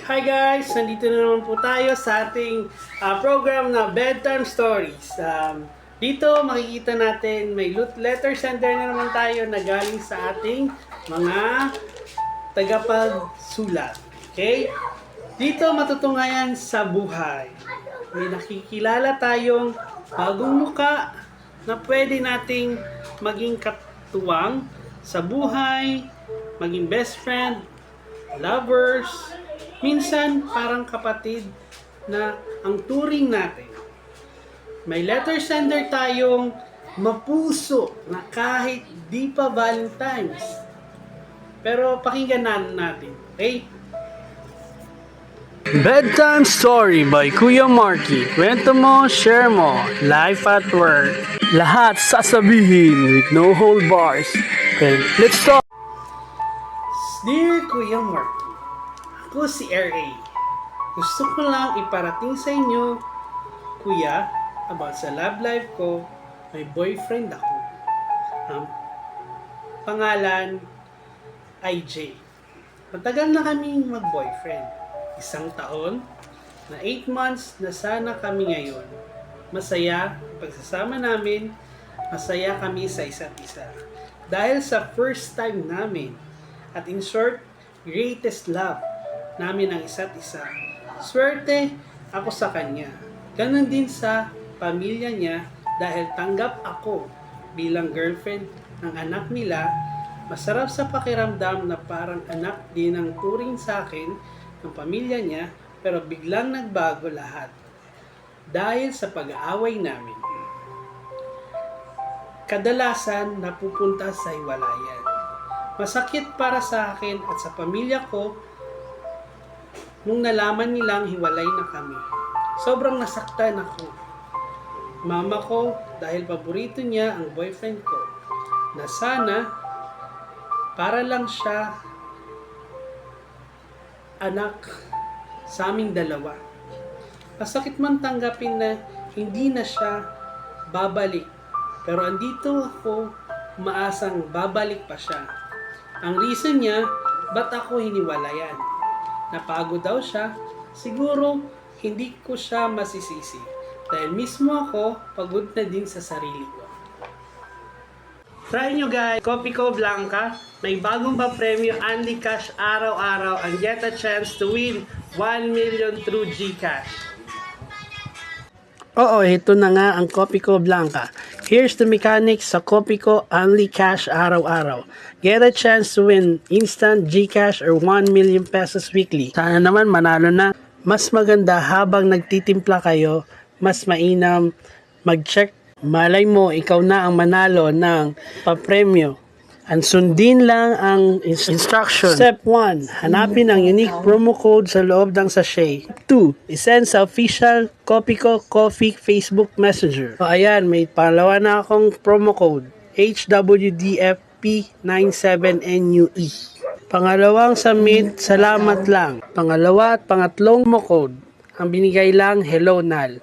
Hi guys! Nandito na naman po tayo sa ating program na Bedtime Stories. Dito makikita natin may letter sender na naman tayo na galing sa ating mga tagapagsulat. Okay? Dito matutungayan sa buhay. May nakikilala tayong bagong muka na pwede nating maging katuwang sa buhay, maging best friend, lovers, minsan parang kapatid na ang turing natin. May letter sender tayong mapuso na kahit di pa Valentine's. Pero pakinggan natin, okay? Bedtime Story by Kuya Marky. Kwento mo, share mo, life at work. Lahat sasabihin with no hold bars. Okay, let's start! Dear Kuya Marky, ako si R.A. Gusto ko lang iparating sa inyo, Kuya, about sa love life ko. May boyfriend ako. Ang pangalan ay J. Matagal na kaming mag-boyfriend. 1 taon na 8 months na sana kami ngayon. Masaya ang pagsasama namin. Masaya kami sa isa't isa. Dahil sa first time namin. At in short, greatest love namin ang isa't isa. Swerte ako sa kanya. Ganon din sa pamilya niya dahil tanggap ako bilang girlfriend ng anak nila. Masarap sa pakiramdam na parang anak din ang turing sa akin ng pamilya niya, pero biglang nagbago lahat dahil sa pag-aaway namin. Kadalasan napupunta sa hiwalayan. Masakit para sa akin at sa pamilya ko nung nalaman nilang hiwalay na kami. Sobrang nasaktan ako. Mama ko, dahil paborito niya ang boyfriend ko, na sana para lang siya anak sa aming dalawa. Masakit man tanggapin na hindi na siya babalik. Pero andito ako, maasang babalik pa siya. Ang reason niya, ba't ako hiniwalayan? Napagod daw siya. Siguro, hindi ko siya masisisi. Dahil mismo ako, pagod na din sa sarili ko. Try nyo guys, Copico Blanca. May bagong pa-premyo, Only Cash araw-araw, and get a chance to win 1 million through GCash. Oo, ito na nga ang Copico Blanca. Here's the mechanics sa Copico Only Cash araw-araw. Get a chance to win instant GCash or 1 million pesos weekly. Sana naman manalo na. Mas maganda habang nagtitimpla kayo, mas mainam mag-check. Malay mo, ikaw na ang manalo ng papremyo. Ang sundin lang ang instruction. Step 1, hanapin ang unique promo code sa loob ng sachet. 2, isend sa official Copico Coffee Facebook Messenger. So ayan, may pangalawa na akong promo code. HWDFP97NUE. Pangalawang submit, salamat lang. Pangalawa at pangatlong promo code. Ang binigay lang, hello Nal.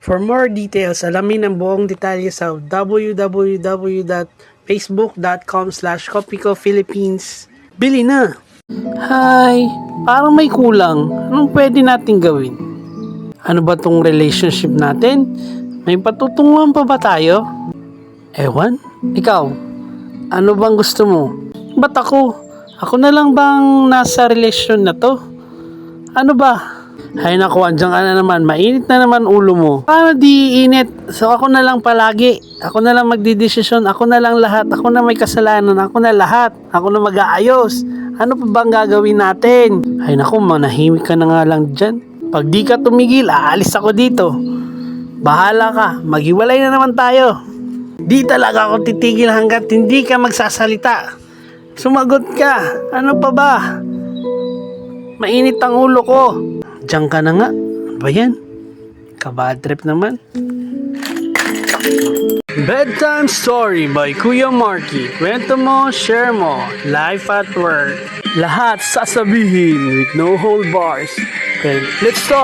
For more details, alamin ang buong detalye sa www.facebook.com/CopicoPhilippines. Bili na! Hi! Parang may kulang. Anong pwede natin gawin? Ano ba tong relationship natin? May patutunguhan pa ba tayo? Ewan? Ikaw? Ano bang gusto mo? Ba't ako? Ako na lang bang nasa relasyon na to? Ano ba? Ay naku, andyan ka na naman. Mainit na naman ulo mo. Paano di init? So ako na lang palagi. Ako na lang magdidesisyon. Ako na lang lahat. Ako na may kasalanan. Ako na lahat. Ako na mag-aayos. Ano pa bang gagawin natin? Ay naku, manahimik ka na nga lang dyan. Pag di ka tumigil, aalis ako dito. Bahala ka. Maghiwalay na naman tayo. Di talaga ako titigil hanggat hindi ka magsasalita. Sumagot ka. Ano pa ba? Mainit ang ulo ko. Diyan ka na nga. Ano ba yan? Kabad trip naman. Bedtime Story by Kuya Marky. Kwento mo, share mo, life at work. Lahat sasabihin with no hold bars. Okay, let's start!